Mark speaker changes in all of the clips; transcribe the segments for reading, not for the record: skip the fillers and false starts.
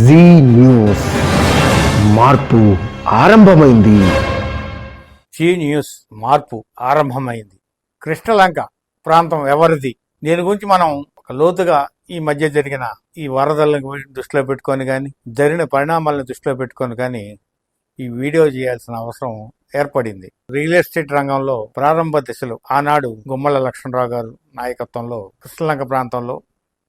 Speaker 1: G news మార్పు ఆరంభమైంది.
Speaker 2: G news మార్పు ఆరంభమైంది. కృష్ణలంక ప్రాంతం ఎవరిది? దీని గురించి మనం ఒక లోతుగా ఈ మధ్య జరిగిన ఈ వరదలను దృష్టిలో పెట్టుకొని కానీ జరిగిన పరిణామాలను దృష్టిలో పెట్టుకొని కానీ ఈ వీడియో చేయాల్సిన అవసరం ఏర్పడింది. రియల్ ఎస్టేట్ రంగంలో ప్రారంభ దశలో ఆనాడు గుమ్మల లక్ష్మణరావు గారు నాయకత్వంలో కృష్ణలంక ప్రాంతంలో,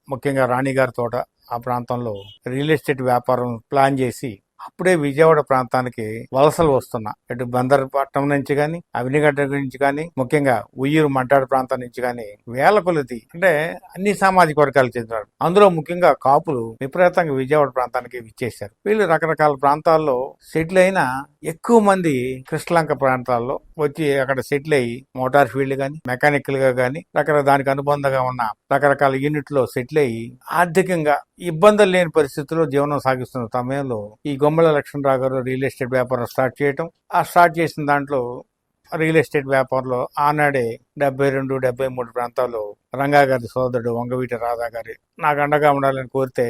Speaker 2: ముఖ్యంగా రాణిగారి తోట ఆ ప్రాంతంలో రియల్ ఎస్టేట్ వ్యాపారం ప్లాన్ చేసి అప్పుడే విజయవాడ ప్రాంతానికి వలసలు వస్తున్నా, ఇటు బందరపట్నం నుంచి కానీ, అవినిగడ్డ నుంచి కానీ, ముఖ్యంగా ఉయ్యూరు మంటాడు ప్రాంతం నుంచి కానీ వేల కొలది, అంటే అన్ని సామాజిక వర్గాలు చెందినారు. అందులో ముఖ్యంగా కాపులు విపరీతంగా విజయవాడ ప్రాంతానికి విచ్చేశారు. వీళ్ళు రకరకాల ప్రాంతాల్లో సెటిల్ అయిన ఎక్కువ మంది కృష్ణలంక ప్రాంతాల్లో వచ్చి అక్కడ సెటిల్ అయ్యి మోటార్ ఫీల్డ్ గాని, మెకానికల్ గా గాని, దానికి అనుబంధంగా ఉన్న రకరకాల యూనిట్ లో సెటిల్ అయ్యి ఆర్థికంగా ఇబ్బందులు లేని పరిస్థితుల్లో జీవనం సాగిస్తున్న సమయంలో ఈ గుమ్మల లక్ష్మణరావు గారు రియల్ ఎస్టేట్ వ్యాపారం స్టార్ట్ చేయటం, ఆ స్టార్ట్ చేసిన దాంట్లో రియల్ ఎస్టేట్ వ్యాపారంలో ఆనాడే 72, 73 ప్రాంతాల్లో రంగా గారి సోదరుడు వంగవీటి రాధా గారి నాకు అండగా ఉండాలని కోరితే,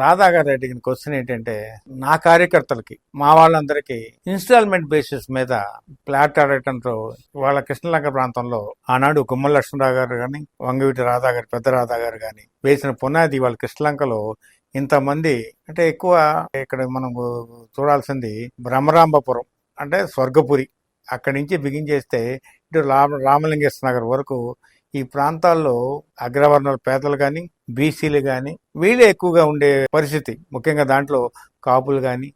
Speaker 2: రాధా గారు అడిగిన క్వశ్చన్ ఏంటంటే, నా కార్యకర్తలకి, మా వాళ్ళందరికీ ఇన్స్టాల్మెంట్ బేసిస్ మీద ఫ్లాట్ అడగటంతో వాళ్ళ కృష్ణలంక ప్రాంతంలో ఆనాడు గుమ్మల లక్ష్మణరావు గారు కానీ, వంగవీటి రాధా గారు, పెద్ద రాధా గారు కానీ వేసిన పునాది వాళ్ళ కృష్ణలంకలో ఇంతమంది, అంటే ఎక్కువ ఇక్కడ మనం చూడాల్సింది బ్రహ్మరాంబపురం అంటే స్వర్గపురి, అక్కడి నుంచి బిగించేస్తే ఇటు రామలింగేశ్వర నగర్ వరకు ఈ ప్రాంతాల్లో అగ్రవర్ణాల పేదలు కానీ, బీసీలు కానీ వీళ్ళే ఎక్కువగా ఉండే పరిస్థితి. ముఖ్యంగా దాంట్లో కాపులు కానీ,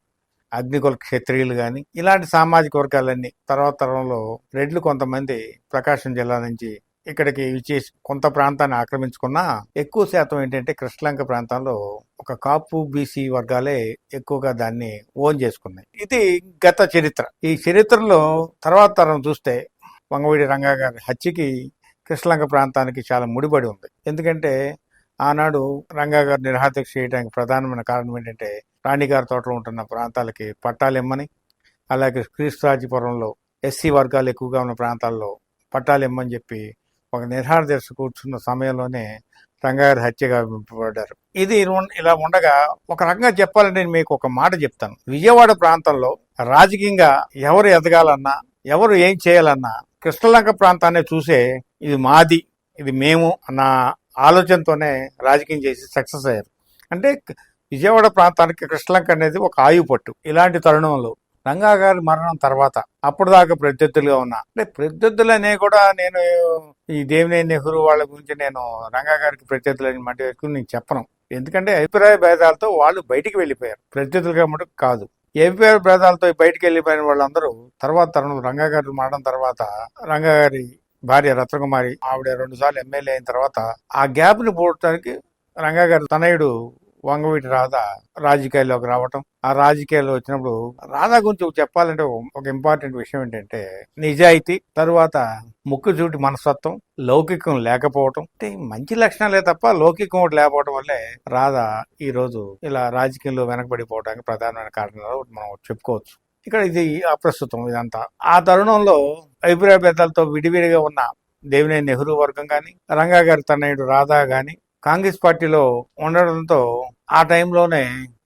Speaker 2: అగ్నికుల క్షత్రియులు కానీ, ఇలాంటి సామాజిక వర్గాలన్నీ తర్వాత తరంలో రెడ్లు కొంతమంది ప్రకాశం జిల్లా నుంచి ఇక్కడికి విచ్చేసి కొంత ప్రాంతాన్ని ఆక్రమించుకున్నా ఎక్కువ శాతం ఏంటంటే కృష్ణలంక ప్రాంతంలో ఒక కాపు బీసీ వర్గాలే ఎక్కువగా దాన్ని ఓన్ చేసుకున్నాయి. ఇది గత చరిత్ర. ఈ చరిత్రలో తర్వాత తరం చూస్తే వంగవీటి రంగా గారి హత్యకి కృష్ణలంక ప్రాంతానికి చాలా ముడిపడి ఉంది. ఎందుకంటే ఆనాడు రంగా గారు నిరహాదీక్ష చేయడానికి ప్రధానమైన కారణం ఏంటంటే రాణిగారి తోటలో ఉంటున్న ప్రాంతాలకి పట్టాలు ఇమ్మని, అలాగే క్రీస్తురాజపురంలో ఎస్సీ వర్గాలు ఎక్కువగా ఉన్న ప్రాంతాల్లో పట్టాలు ఇమ్మని చెప్పి ఒక నిరహాదీక్ష కూర్చున్న సమయంలోనే రంగాగారి హత్యగా పడ్డారు. ఇది ఇలా ఉండగా ఒక రకంగా చెప్పాలంటే నేను మీకు ఒక మాట చెప్తాను. విజయవాడ ప్రాంతంలో రాజకీయంగా ఎవరు ఎదగాలన్నా, ఎవరు ఏం చేయాలన్నా కృష్ణలంక ప్రాంతాన్ని చూసే ఇది మాది, ఇది మేము అన్న ఆలోచనతోనే రాజకీయం చేసి సక్సెస్ అయ్యారు. అంటే విజయవాడ ప్రాంతానికి కృష్ణలంక అనేది ఒక ఆయువు పట్టు. ఇలాంటి తరుణంలో రంగా గారి మరణం తర్వాత అప్పుడు దాకా ప్రత్యర్థులుగా ఉన్నా, అంటే ప్రత్యర్థులనే కూడా నేను ఈ దేవినేని నెహ్రూ వాళ్ళ గురించి నేను రంగా గారికి ప్రత్యర్థులని మాట నేను చెప్పను. ఎందుకంటే అభిప్రాయ భేదాలతో వాళ్ళు బయటికి వెళ్ళిపోయారు, ప్రత్యర్థులుగా మటుకు కాదు. ఈ అభిప్రాయ భేదాలతో బయటికి వెళ్ళిపోయిన వాళ్ళందరూ తర్వాత తరుణం రంగా గారి మరణం తర్వాత రంగా గారి భార్య రత్నకుమారి ఆవిడ 2 సార్లు ఎమ్మెల్యే అయిన తర్వాత ఆ గ్యాప్ ని పోవడానికి రంగా గారి తనయుడు వంగవీటి రాధా రాజకీయాల్లోకి రావటం, ఆ రాజకీయాల్లో వచ్చినప్పుడు రాధా గురించి చెప్పాలంటే ఒక ఇంపార్టెంట్ విషయం ఏంటంటే నిజాయితీ, తరువాత ముక్కుచూటి మనస్తత్వం, లౌకికం లేకపోవటం, అంటే మంచి లక్షణాలే తప్ప లౌకికం ఒకటి లేకపోవడం వల్లే రాధా ఈ రోజు ఇలా రాజకీయంలో వెనకబడిపోవడానికి ప్రధానమైన కారణాలు మనం చెప్పుకోవచ్చు. ఇక్కడ ఇది అప్రస్తుతం ఇదంతా. ఆ తరుణంలో అభిప్రాయ భేదాలతో విడివిడిగా ఉన్న దేవినేని నెహ్రూ వర్గం కానీ, రంగా గారి తనయుడు రాధా గాని కాంగ్రెస్ పార్టీలో ఉండడంతో ఆ టైంలోనే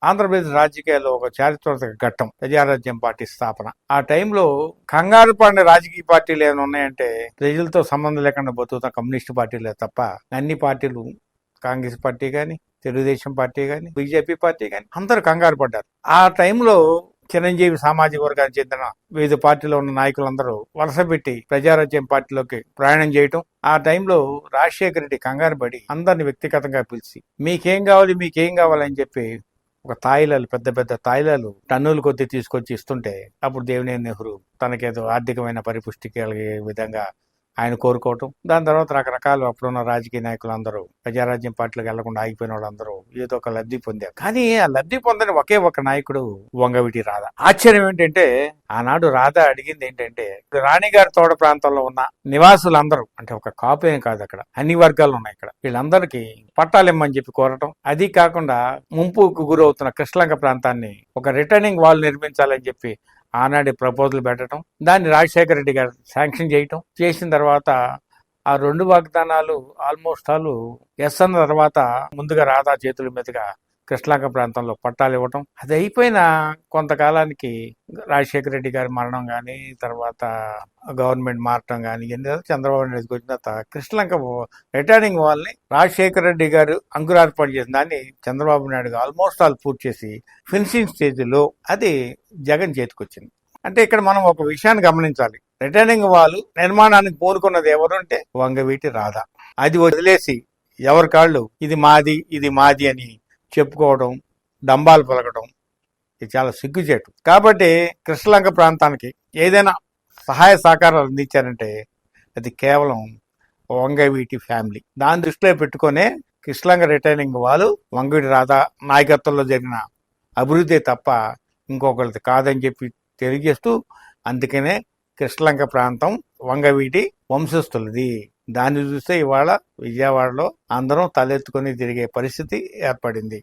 Speaker 2: ఆంధ్రప్రదేశ్ రాజకీయాల్లో ఒక చారిత్రక ఘట్టం ప్రజారాజ్యం పార్టీ స్థాపన. ఆ టైంలో కంగారు పడిన రాజకీయ పార్టీలు ఏమైనా ఉన్నాయంటే ప్రజలతో సంబంధం లేకుండా బతుకుతున్న కమ్యూనిస్ట్ పార్టీలే తప్ప అన్ని పార్టీలు, కాంగ్రెస్ పార్టీ కానీ, తెలుగుదేశం పార్టీ కానీ, బీజేపీ పార్టీ కానీ అందరూ కంగారు పడ్డారు. ఆ టైంలో చిరంజీవి సామాజిక వర్గానికి చెందిన వివిధ పార్టీలో ఉన్న నాయకులందరూ వలస పెట్టి ప్రజారాజ్యం పార్టీలోకి ప్రయాణం చేయటం. ఆ టైంలో రాజశేఖర రెడ్డి కంగారు పడి అందరిని వ్యక్తిగతంగా పిలిచి మీకేం కావాలి అని చెప్పి ఒక తాయిలాలు, పెద్ద పెద్ద తాయిలాలు టన్నుల కొద్దీ తీసుకొచ్చి ఇస్తుంటే అప్పుడు దేవినేని నెహ్రూ తనకేదో ఆర్థికమైన పరిపుష్టి కలిగే విధంగా ఆయన కోరుకోవటం. దాని తర్వాత రకరకాలు అప్పుడున్న రాజకీయ నాయకులు అందరూ ప్రజారాజ్యం పార్టీలకు వెళ్లకుండా ఆగిపోయిన వాళ్ళందరూ ఏదో ఒక లబ్ధి పొందారు. కానీ ఆ లబ్ధి పొందని ఒకే ఒక నాయకుడు వంగవీటి రాధా. ఆశ్చర్యం ఏంటంటే ఆనాడు రాధా అడిగింది ఏంటంటే రాణిగారి తోట ప్రాంతంలో ఉన్న నివాసులందరూ, అంటే ఒక కాపు ఏం కాదు, అక్కడ అన్ని వర్గాలు ఉన్నాయి, ఇక్కడ వీళ్ళందరికీ పట్టాలిమ్మని చెప్పి కోరటం. అది కాకుండా ముంపుకు గురవుతున్న కృష్ణలంక ప్రాంతాన్ని ఒక రిటర్నింగ్ వాల్ నిర్మించాలని చెప్పి ఆనాడే ప్రపోజల్ పెట్టడం, దాన్ని రాజశేఖర రెడ్డి గారు శాంక్షన్ చేయటం. చేసిన తర్వాత ఆ 2 వాగ్దానాలు ఆల్మోస్ట్ ఎస్ అన్న తర్వాత ముందుగా రాధా చేతుల మీదుగా కృష్ణలంక ప్రాంతంలో పట్టాలు ఇవ్వటం. అది అయిపోయిన కొంతకాలానికి రాజశేఖర రెడ్డి గారి మరణం కానీ, తర్వాత గవర్నమెంట్ మారటం కానీ, ఇవన్నీ చంద్రబాబు నాయుడు వచ్చిన తర్వాత కృష్ణలంక రిటర్నింగ్ వాళ్ళని రాజశేఖర రెడ్డి గారు అంకురార్పణ చేసిన దాన్ని చంద్రబాబు నాయుడు ఆల్మోస్ట్ ఆల్ పూర్తి చేసి ఫినిషింగ్ స్టేజ్లో అది జగన్ చేతికొచ్చింది. అంటే ఇక్కడ మనం ఒక విషయాన్ని గమనించాలి. రిటర్నింగ్ వాళ్ళు నిర్మాణానికి పూనుకున్నది ఎవరు అంటే వంగవీటి రాధ. అది వదిలేసి ఎవరి కాళ్ళు ఇది మాది అని చెప్పుకోవడం, డంబాలు పలకడం, ఇది చాలా సిగ్గుచేటు. కాబట్టి కృష్ణలంక ప్రాంతానికి ఏదైనా సహాయ సహకారాలు అందించారంటే అది కేవలం వంగవీటి ఫ్యామిలీ. దాని దృష్టిలో పెట్టుకునే కృష్ణలంక రిటర్నింగ్ వాళ్ళు వంగవీటి రాధ నాయకత్వంలో జరిగిన అభివృద్ధి తప్ప ఇంకొకరిది కాదని చెప్పి తెలియజేస్తూ, అందుకనే కృష్ణలంక ప్రాంతం వంగవీటి వంశస్థులది. దాన్ని చూస్తే ఇవాళ విజయవాడలో అందరం తలెత్తుకొని తిరిగే పరిస్థితి ఏర్పడింది.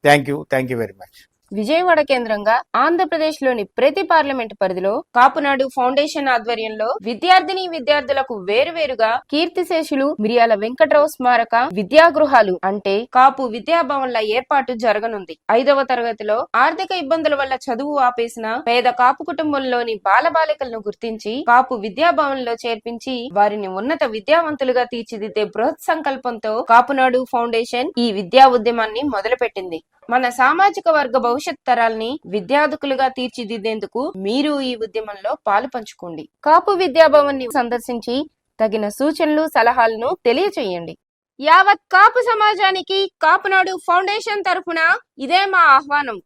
Speaker 2: Thank you very much.
Speaker 3: Vijayawada కేంద్రంగా ఆంధ్రప్రదేశ్ లోని ప్రతి పార్లమెంట్ పరిధిలో కాపునాడు ఫౌండేషన్ ఆధ్వర్యంలో విద్యార్థులకు వేరువేరుగా కీర్తిశేషులు మిరియాల వెంకట్రావు స్మారక విద్యాగృహాలు అంటే కాపు విద్యాభవన్ల ఏర్పాటు జరగనుంది. 5వ తరగతిలో ఆర్థిక ఇబ్బందుల వల్ల చదువు ఆపేసిన పేద కాపు కుటుంబంలోని బాలబాలికలను గుర్తించి కాపు విద్యాభవన్లో చేర్పించి వారిని ఉన్నత విద్యావంతులుగా తీర్చిదిద్దే బృహత్ సంకల్పంతో కాపునాడు ఫౌండేషన్ ఈ విద్యా ఉద్యమాన్ని మొదలుపెట్టింది. మన సామాజిక వర్గ భవిష్యత్ తరాల్ని విద్యార్థులుగా తీర్చిదిద్దేందుకు మీరు ఈ ఉద్యమంలో పాలు పంచుకోండి. కాపు విద్యాభవన్ ని సందర్శించి తగిన సూచనలు సలహాలను తెలియచేయండి. యావత్ కాపు సమాజానికి కాపునాడు ఫౌండేషన్ తరఫున ఇదే మా ఆహ్వానం.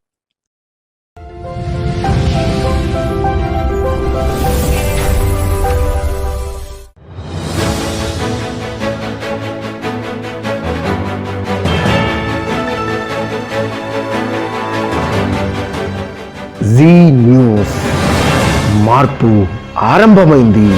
Speaker 1: జీ న్యూస్ మార్పు ఆరంభమైంది.